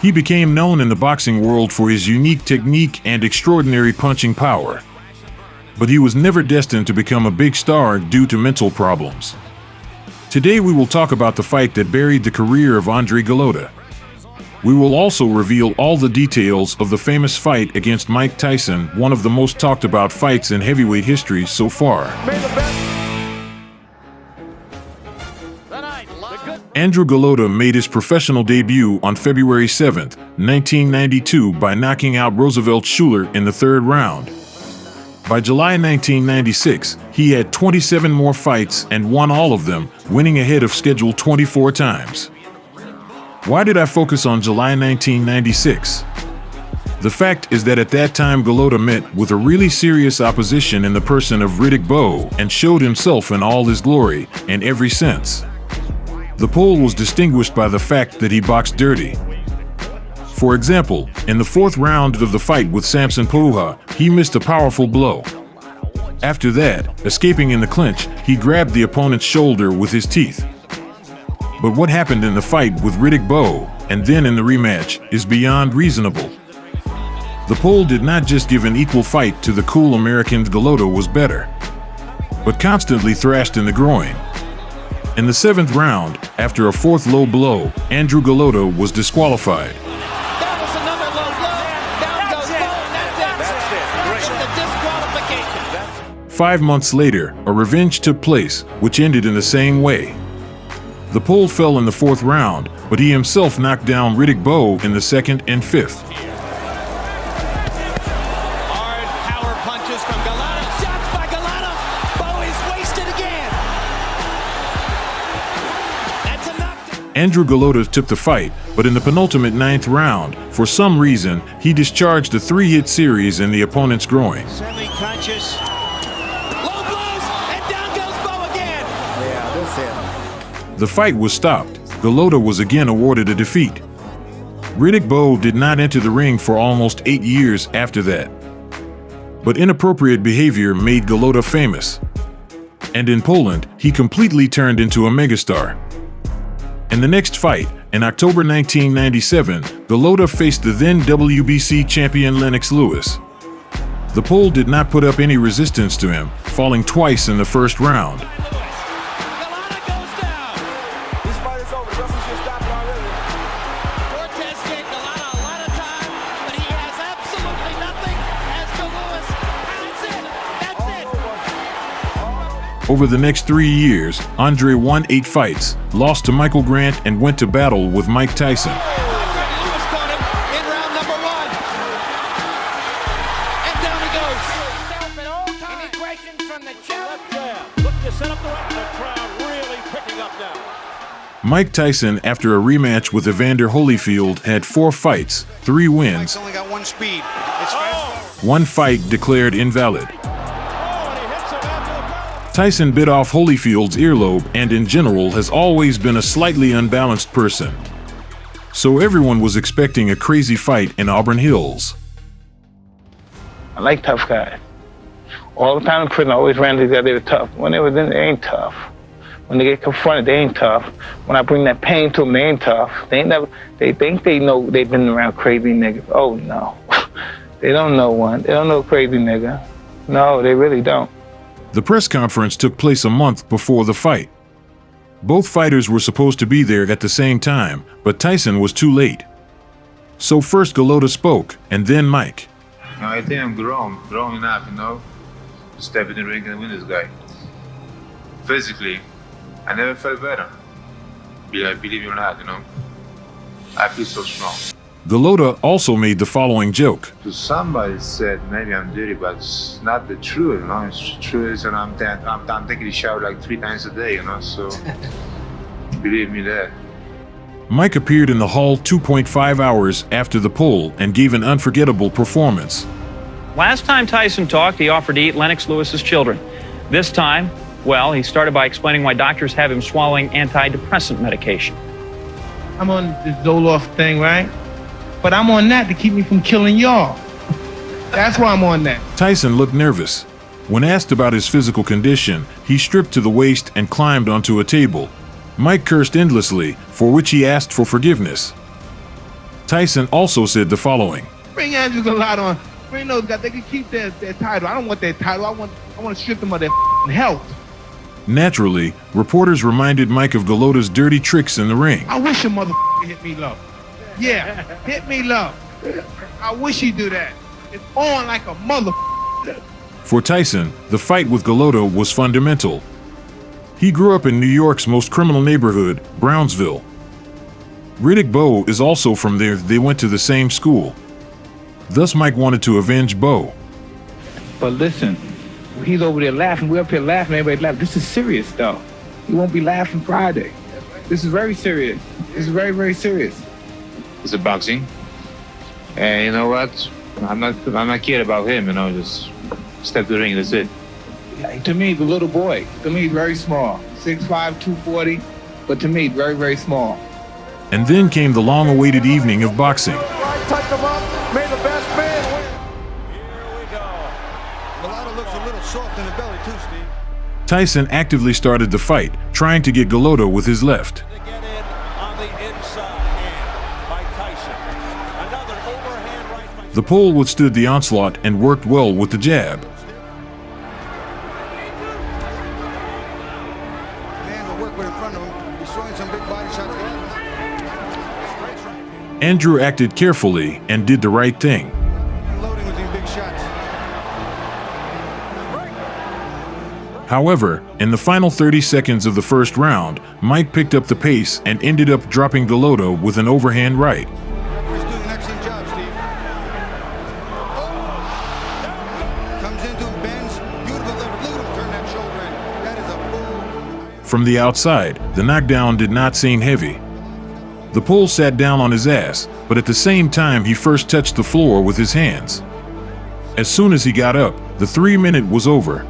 He became known in the boxing world for his unique technique and extraordinary punching power. But he was never destined to become a big star due to mental problems. Today we will talk about the fight that buried the career of Andrzej Golota. We will also reveal all the details of the famous fight against Mike Tyson, one of the most talked about fights in heavyweight history so far. Andrzej Golota made his professional debut on February 7, 1992 by knocking out Roosevelt Schuler in the third round. By July 1996, he had 27 more fights and won all of them, winning ahead of schedule 24 times. Why did I focus on July 1996? The fact is that at that time Golota met with a really serious opposition in the person of Riddick Bowe and showed himself in all his glory, in every sense. The Pole was distinguished by the fact that he boxed dirty. For example, in the fourth round of the fight with Samson Puha, he missed a powerful blow. After that, escaping in the clinch, he grabbed the opponent's shoulder with his teeth. But what happened in the fight with Riddick Bowe, and then in the rematch, is beyond reasonable. The Pole did not just give an equal fight to the cool American. Golota was better, but constantly thrashed in the groin. In the seventh round, after a fourth low blow, Andrzej Golota was disqualified. That was another low blow. Down goes Bowe. That's it. The disqualification. 5 months later, a revenge took place, which ended in the same way. The Pole fell in the fourth round, but he himself knocked down Riddick Bowe in the second and fifth. Hard power punches from Golota. Shots by Golota. Bowe is wasted again. That's a knockdown. Andrzej Golota took the fight, but in the penultimate ninth round, for some reason, he discharged a 3-hit series in the opponent's groin. Semi-conscious. Low blows, and down goes Bowe again. Yeah, that's it. The fight was stopped. Golota was again awarded a defeat. Riddick Bowe did not enter the ring for almost 8 years after that. But inappropriate behavior made Golota famous. And in Poland, he completely turned into a megastar. In the next fight, in October 1997, Golota faced the then WBC champion Lennox Lewis. The Pole did not put up any resistance to him, falling twice in the first round. Over the next 3 years, Andrzej won 8 fights, lost to Michael Grant, and went to battle with Mike Tyson. Lewis caught him in round number 1. And down he goes. Any questions from the crowd? Look, you set up the crowd really picking up now. Mike Tyson, after a rematch with Evander Holyfield, had 4 fights, 3 wins. Mike's only got 1 speed. It's fast. 1 fight declared invalid. Tyson bit off Holyfield's earlobe and in general has always been a slightly unbalanced person. So everyone was expecting a crazy fight in Auburn Hills. I like tough guys. All the time in prison, I always ran these guys, they were tough. When they were in, they ain't tough. When they get confronted, they ain't tough. When I bring that pain to them, they ain't tough. They think they know they've been around crazy niggas. Oh no, they don't know one. They don't know a crazy nigga. No, they really don't. The press conference took place a month before the fight. Both fighters were supposed to be there at the same time, but Tyson was too late. So first Golota spoke, and then Mike. I think I'm grown enough, to step in the ring and win this guy. Physically, I never felt better. Believe it or not, I feel so strong. Golota also made the following joke. Somebody said maybe I'm dirty, but it's not the truth, It's the truth, and I'm taking a shower like 3 times a day, so believe me that. Mike appeared in the hall 2.5 hours after the Pole and gave an unforgettable performance. Last time Tyson talked, he offered to eat Lennox Lewis's children. This time, well, he started by explaining why doctors have him swallowing antidepressant medication. I'm on this Zoloft thing, right? But I'm on that to keep me from killing y'all. That's why I'm on that. Tyson looked nervous. When asked about his physical condition, he stripped to the waist and climbed onto a table. Mike cursed endlessly, for which he asked for forgiveness. Tyson also said the following. Bring Andrzej Golota on. Bring those guys. They can keep their title. I don't want their title. I want to strip them of their health. Naturally, reporters reminded Mike of Golota's dirty tricks in the ring. I wish a motherfucker hit me low. Yeah, hit me low. I wish he'd do that. It's on like a motherfucker. For Tyson, the fight with Golota was fundamental. He grew up in New York's most criminal neighborhood, Brownsville. Riddick Bowe is also from there. They went to the same school. Thus, Mike wanted to avenge Bowe. But listen, he's over there laughing. We're up here laughing. Everybody laughing. This is serious, though. He won't be laughing Friday. This is very serious. This is very, very serious. It's a boxing. And you know what? I'm not cared about him, you know, just step to the ring, that's it. To me, the little boy. To me, he's very small. 6'5", 240. But to me, very, very small. And then came the long-awaited evening of boxing. Touch him up. May the best man win. Here we go. Golota looks a little soft in the belly too, Steve. Tyson actively started the fight, trying to get Golota with his left. To get in on the inside hand by Tyson. Another overhand right by The pole withstood the onslaught and worked well with the jab. Man will work with in front of him. He's throwing some big body shots. Andrew acted carefully and did the right thing. Loading with these big shots. However, in the final 30 seconds of the first round, Mike picked up the pace and ended up dropping Golota with an overhand right. He's doing an excellent job, Steve. Oh. Comes into him, bends. Beautiful left glute. Turn that shoulder in. That is a bull. From the outside, the knockdown did not seem heavy. The pole sat down on his ass, but at the same time he first touched the floor with his hands. As soon as he got up, the 3-minute was over.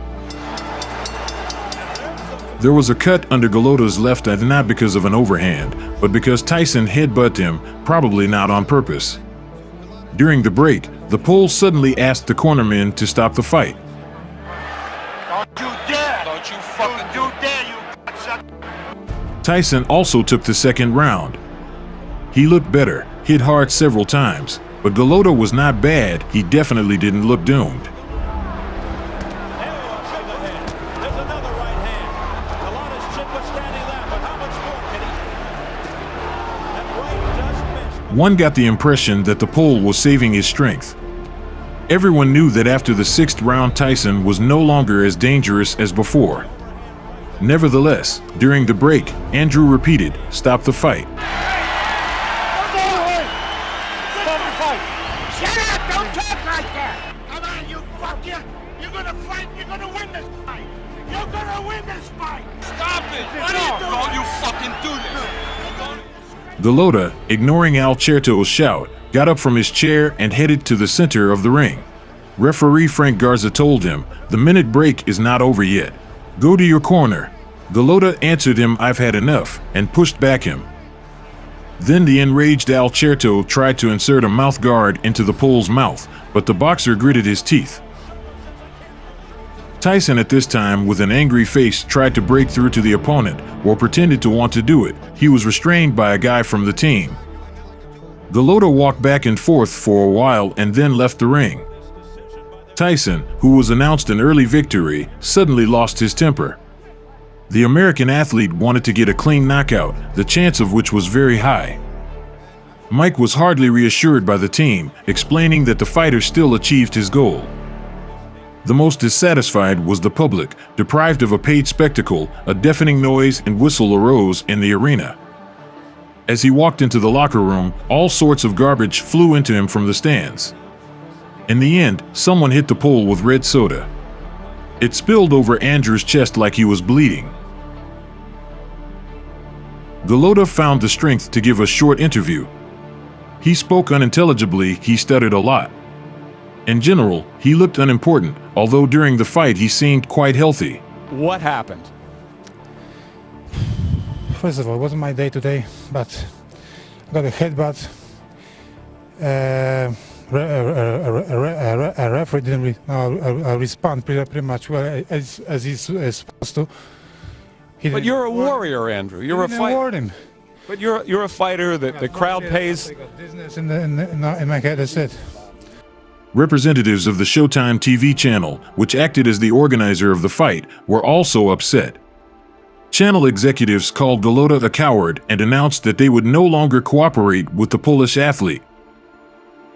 There was a cut under Golota's left eye, not because of an overhand, but because Tyson headbutted him, probably not on purpose. During the break, the pole suddenly asked the cornermen to stop the fight. Don't you dare! Don't you fucking do dare, you cocksucker! Tyson also took the second round. He looked better, hit hard several times, but Golota was not bad. He definitely didn't look doomed. There's another right hand. Golota's chin was standing there, but how much more can he? That right just missed. One got the impression that the pole was saving his strength. Everyone knew that after the 6th round, Tyson was no longer as dangerous as before. Nevertheless, during the break, Andrew repeated, "Stop the fight." Shut up! Don't talk like that! Come on, you fucker! You're gonna fight! You're gonna win this fight! You're gonna win this fight! Stop it! What are you doing? Don't you fucking do this! Golota, ignoring Al Cherto's shout, got up from his chair and headed to the center of the ring. Referee Frank Garza told him, "The minute break is not over yet. Go to your corner." Golota answered him, "I've had enough," and pushed back him. Then the enraged Al Cherto tried to insert a mouth guard into the pole's mouth, but the boxer gritted his teeth. Tyson at this time, with an angry face, tried to break through to the opponent, or pretended to want to do it. He was restrained by a guy from the team. Golota walked back and forth for a while and then left the ring. Tyson, who was announced an early victory, suddenly lost his temper. The American athlete wanted to get a clean knockout, the chance of which was very high. Mike was hardly reassured by the team, explaining that the fighter still achieved his goal. The most dissatisfied was the public, deprived of a paid spectacle. A deafening noise and whistle arose in the arena. As he walked into the locker room, all sorts of garbage flew into him from the stands. In the end, someone hit the pole with red soda. It spilled over Andrew's chest like he was bleeding. Golota found the strength to give a short interview. He spoke unintelligibly, he stuttered a lot. In general, he looked unimportant, although during the fight he seemed quite healthy. What happened? First of all, it wasn't my day today, but I got a headbutt. A referee didn't respond pretty much well as he's supposed to. But you're a warrior, Andrew. You're a fighter. Warned him. But you're a fighter that the crowd pays. I got business in my head. That's it. Representatives of the Showtime TV channel, which acted as the organizer of the fight, were also upset. Channel executives called Golota a coward and announced that they would no longer cooperate with the Polish athlete.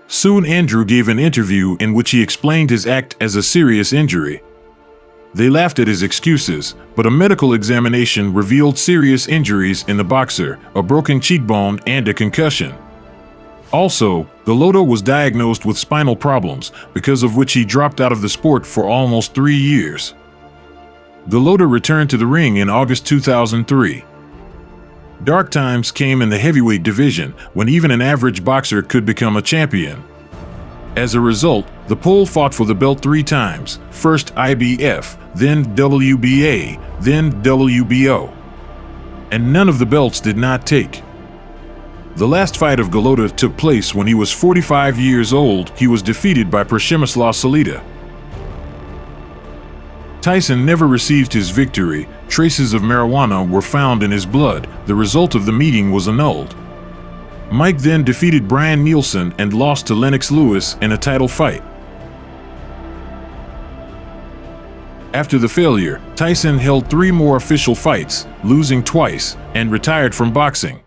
Soon Andrew gave an interview in which he explained his act as a serious injury. They laughed at his excuses, but a medical examination revealed serious injuries in the boxer, a broken cheekbone and a concussion. Also, Golota was diagnosed with spinal problems, because of which he dropped out of the sport for almost 3 years. Golota returned to the ring in August 2003. Dark times came in the heavyweight division, when even an average boxer could become a champion. As a result, the Pole fought for the belt 3 times, first IBF, then WBA, then WBO. And none of the belts did not take. The last fight of Golota took place when he was 45 years old. He was defeated by Przemysław Solida. Tyson never received his victory. Traces of marijuana were found in his blood. The result of the meeting was annulled. Mike then defeated Brian Nielsen and lost to Lennox Lewis in a title fight. After the failure, Tyson held 3 more official fights, losing twice, and retired from boxing.